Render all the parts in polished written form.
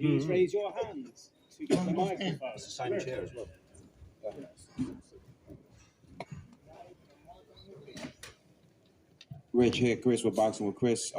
Please raise your hands to get the microphone. It's the same chair as well. Rich here, Chris with Boxing with Chris.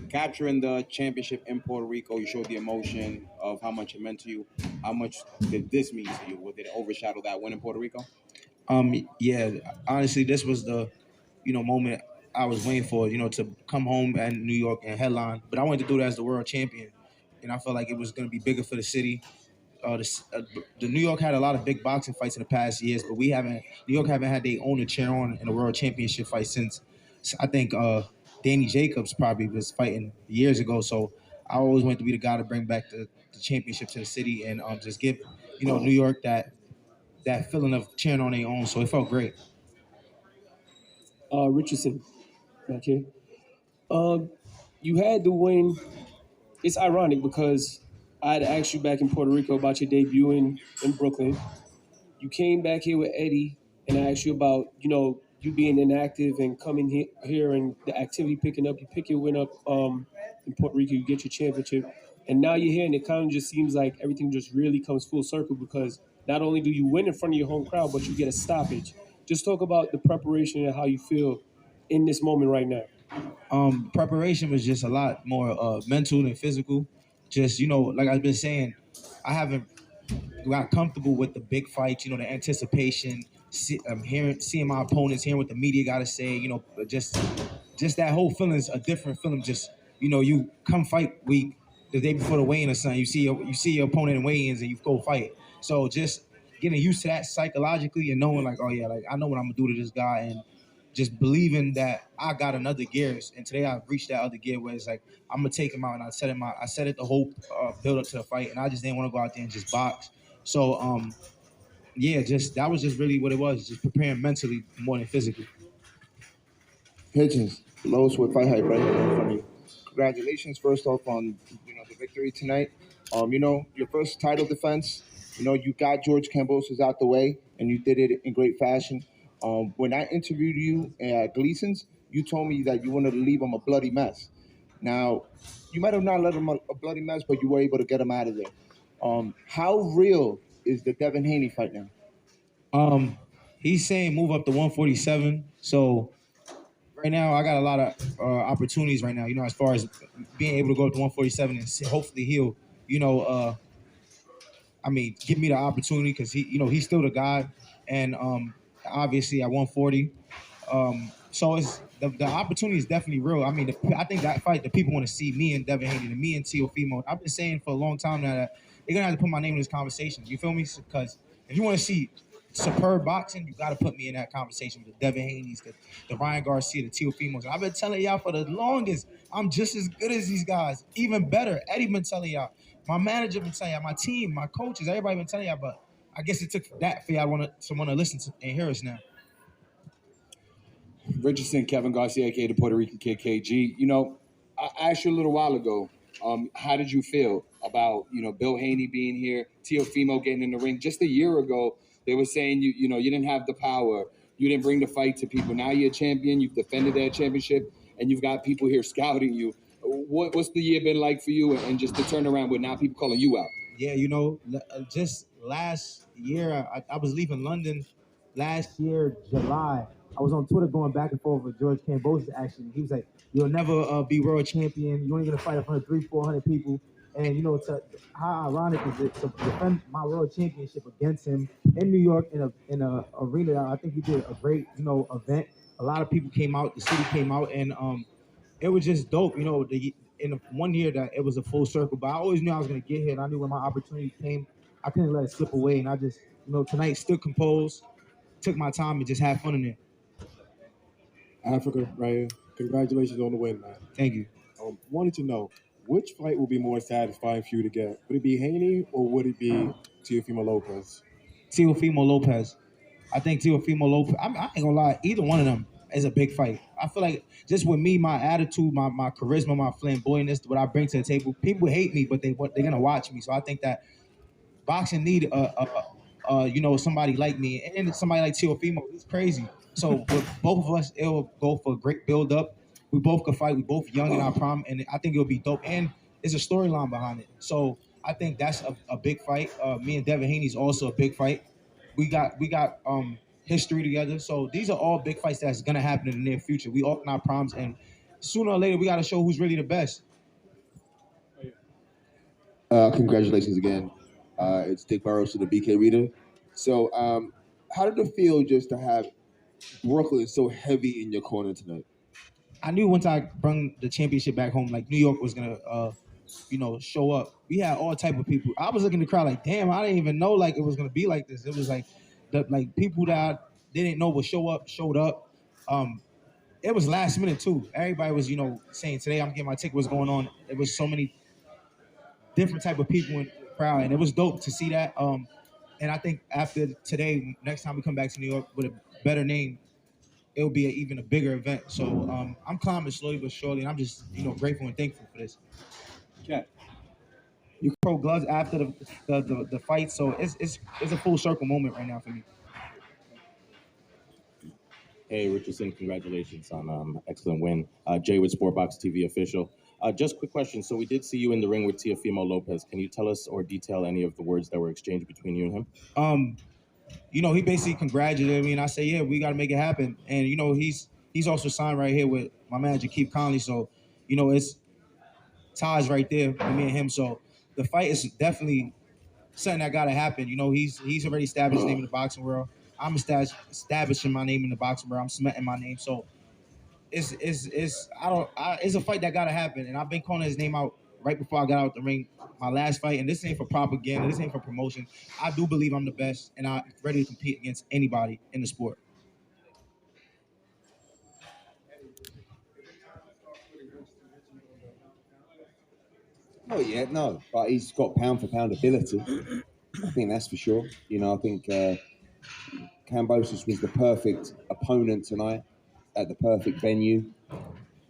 Capturing the championship in Puerto Rico, you showed the emotion of how much it meant to you. How much did this mean to you? Did it overshadow that win in Puerto Rico? Yeah, honestly, this was the, moment I was waiting for, to come home in New York and headline. But I wanted to do that as the world champion, and I felt like it was going to be bigger for the city. The New York had a lot of big boxing fights in the past years, but New York haven't had their own to cheer on in a world championship fight since I think Danny Jacobs probably was fighting years ago. So I always wanted to be the guy to bring back the championship to the city and just give New York that feeling of cheering on their own. So it felt great. Richardson, back here. You had the win. It's ironic because I had asked you back in Puerto Rico about your debut in Brooklyn. You came back here with Eddie, and I asked you about, you being inactive and coming here and the activity picking up. You pick your win up in Puerto Rico, you get your championship. And now you're here, and it kind of just seems like everything just really comes full circle because not only do you win in front of your home crowd, but you get a stoppage. Just talk about the preparation and how you feel in this moment right now. Preparation was just a lot more mental than physical. Just, like I've been saying, I haven't got comfortable with the big fights, the anticipation, seeing my opponents, hearing what the media got to say, just that whole feeling is a different feeling. Just, you come fight week the day before the weigh-in or something, you see your opponent in weigh-ins and you go fight. So just getting used to that psychologically and knowing like, oh yeah, like I know what I'm gonna do to this guy and just believing that I got another gear. And today I've reached that other gear where it's like, I'm gonna take him out and I set it the whole build up to the fight. And I just didn't want to go out there and just box. So, yeah, that was just really what it was, just preparing mentally more than physically. Hitchins, Lowe's with Fight Hype right here in front of you. Congratulations first off on the victory tonight. Your first title defense. You got George Kambosos out the way, and you did it in great fashion. When I interviewed you at Gleason's, you told me that you wanted to leave him a bloody mess. Now, you might have not let him a bloody mess, but you were able to get him out of there. How real is the Devin Haney fight now? He's saying move up to 147. So right now I got a lot of opportunities right now, as far as being able to go up to 147 and hopefully he'll, give me the opportunity because he's still the guy. And obviously at 140. So it's the opportunity is definitely real. I mean, I think that fight, the people want to see me and Devin Haney, and me and Teofimo. I've been saying for a long time now that they're going to have to put my name in this conversation. You feel me? Because if you want to see superb boxing, you got to put me in that conversation with the Devin Haney's, the Ryan Garcia, the Teofimos. I've been telling y'all for the longest, I'm just as good as these guys, even better. Eddie been telling y'all. My manager been telling y'all, my team, my coaches, everybody been telling y'all, but I guess it took that for y'all to want to listen to and hear us now. Richardson, Kevin Garcia, aka the Puerto Rican Kid KG. I asked you a little while ago, how did you feel about, Bill Haney being here, Teofimo getting in the ring? Just a year ago, they were saying you didn't have the power, you didn't bring the fight to people. Now you're a champion, you've defended that championship, and you've got people here scouting you. What's the year been like for you, and just the turnaround with now people calling you out? Yeah, just last year, I was leaving London last year, July. I was on Twitter going back and forth with George Kambosos, actually. He was like, you'll never be world champion. You're only going to fight in front of 300-400 people. And, how ironic is it to defend my world championship against him in New York in a arena that I think he did a great, event. A lot of people came out, the city came out, and it was just dope, in the 1 year that it was a full circle. But I always knew I was going to get here, and I knew when my opportunity came, I couldn't let it slip away. And I just, tonight still composed, took my time, and just had fun in it. Africa, right here. Congratulations on the win, man. Thank you. Wanted to know, which fight will be more satisfying for you to get? Would it be Haney or would it be Teofimo Lopez? Teofimo Lopez. I think Teofimo Lopez, I ain't gonna lie, either one of them is a big fight. I feel like just with me, my attitude, my charisma, my flamboyantness, what I bring to the table, people hate me, but they're gonna watch me. So I think that boxing need somebody like me and somebody like Teofimo. It's crazy. So with both of us, it'll go for a great build up. We both could fight. We both young in our prime, and I think it'll be dope. And there's a storyline behind it. So I think that's a big fight. Me and Devin Haney's also a big fight. We got history together, so these are all big fights that's gonna happen in the near future. We all can our proms, and sooner or later we gotta show who's really the best. Congratulations again. It's Dick Burrows to the BK Reader. So, how did it feel just to have Brooklyn so heavy in your corner tonight? I knew once I bring the championship back home, like New York was gonna, show up. We had all type of people. I was looking at the crowd like, damn, I didn't even know like it was gonna be like this. It was like the people that I didn't know would show up showed up. It was last minute too. Everybody was, saying today I'm getting my ticket. What's going on? It was so many different type of people in the crowd, and it was dope to see that. And I think after today, next time we come back to New York with a better name, it'll be even a bigger event. So I'm climbing slowly but surely, and I'm just grateful and thankful for this. Yeah. You pro gloves after the fight, so it's a full circle moment right now for me. Hey, Richardson, congratulations on excellent win. Jay with Sportbox TV official. Just quick question. So we did see you in the ring with Teofimo Lopez. Can you tell us or detail any of the words that were exchanged between you and him? He basically congratulated me, and I said, yeah, we got to make it happen. And he's also signed right here with my manager Keith Conley, so it's ties right there with me and him. So the fight is definitely something that got to happen. He's already established his name in the boxing world. I'm establishing my name in the boxing world. I'm cementing my name. So it's a fight that got to happen. And I've been calling his name out right before I got out the ring, my last fight. And this ain't for propaganda. This ain't for promotion. I do believe I'm the best, and I'm ready to compete against anybody in the sport. Not yet, no. But he's got pound for pound ability. I think that's for sure. I think Kambosos was the perfect opponent tonight at the perfect venue.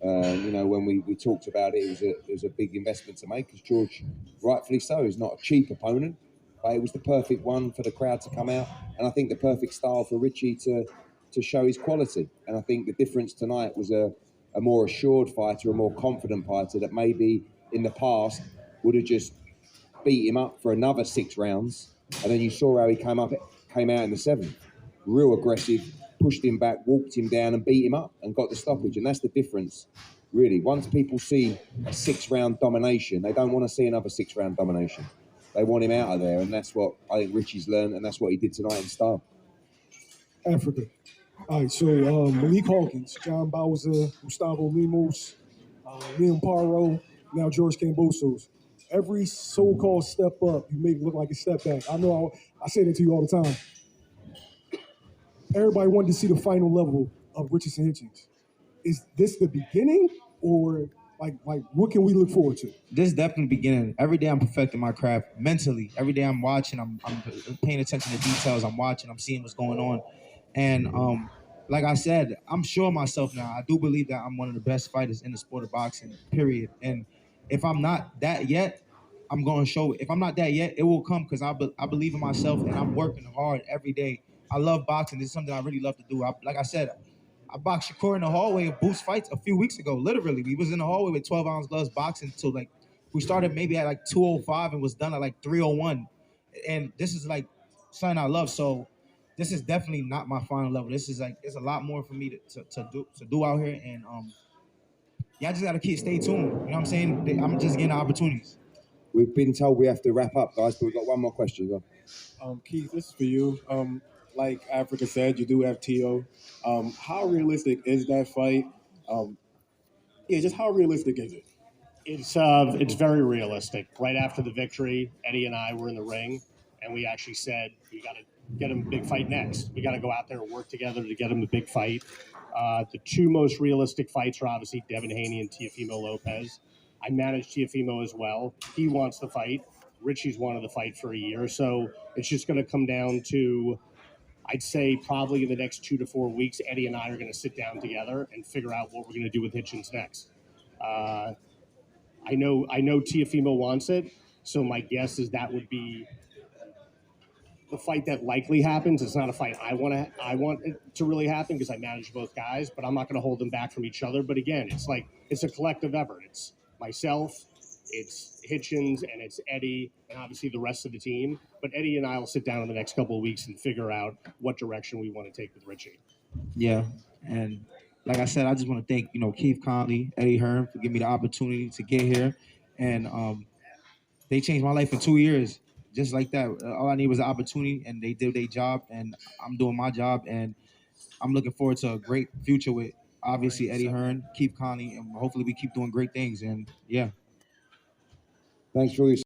When we talked about it, it was a big investment to make because George, rightfully so, is not a cheap opponent. But it was the perfect one for the crowd to come out, and I think the perfect style for Richie to show his quality. And I think the difference tonight was a more assured fighter, a more confident fighter that maybe in the past would have just beat him up for another 6 rounds, and then you saw how he came out in the 7th, real aggressive, pushed him back, walked him down, and beat him up, and got the stoppage. And that's the difference, really. Once people see a 6-round domination, they don't want to see another 6-round domination. They want him out of there, and that's what I think Richie's learned, and that's what he did tonight in style. Africa. All right, so Malik Hawkins, John Bowser, Gustavo Limos, Liam Paro, now George Kambosos. Every so-called step up, you make it look like a step back. I know I say that to you all the time. Everybody wanted to see the final level of Richardson Hitchins. Is this the beginning, or like what can we look forward to? This is definitely the beginning. Every day I'm perfecting my craft mentally. Every day I'm watching, I'm paying attention to details. I'm watching, I'm seeing what's going on. And like I said, I'm sure of myself now. I do believe that I'm one of the best fighters in the sport of boxing, period. And if I'm not that yet, I'm going to show it. If I'm not that yet, it will come because I believe in myself and I'm working hard every day. I love boxing. This is something I really love to do. Like I said, I boxed Shakur in the hallway of Boots Fights a few weeks ago. Literally, we was in the hallway with 12-ounce gloves boxing till we started maybe at 2:05 and was done at 3:01. And this is something I love. So this is definitely not my final level. This is it's a lot more for me to do out here. And y'all just gotta stay tuned. You know what I'm saying? I'm just getting opportunities. We've been told we have to wrap up, guys, but we've got one more question. Go. Keith, this is for you. Like Africa said, you do have T.O. How realistic is that fight? Just how realistic is it? It's very realistic. Right after the victory, Eddie and I were in the ring, and we actually said, we got to get him a big fight next. We got to go out there and work together to get him the big fight. The 2 most realistic fights are obviously Devin Haney and Teofimo Lopez. I manage Teofimo as well. He wants the fight. Richie's wanted the fight for a year. So it's just going to come down to, I'd say probably in the next 2 to 4 weeks, Eddie and I are going to sit down together and figure out what we're going to do with Hitchins next. I know Teofimo wants it, so my guess is that would be the fight that likely happens. It's not a fight I want it to really happen because I manage both guys, but I'm not going to hold them back from each other. But again, it's a collective effort. It's myself, It's Hitchins and it's Eddie and obviously the rest of the team. But Eddie and I will sit down in the next couple of weeks and figure out what direction we want to take with Richie. Yeah, and like I said, I just want to thank Keith Conley, Eddie Hearn for giving me the opportunity to get here, and they changed my life in 2 years, just like that. All I need was an opportunity, and they did their job, and I'm doing my job, and I'm looking forward to a great future with obviously Eddie Hearn, Keith Conley, and hopefully we keep doing great things. And yeah. Thanks for all your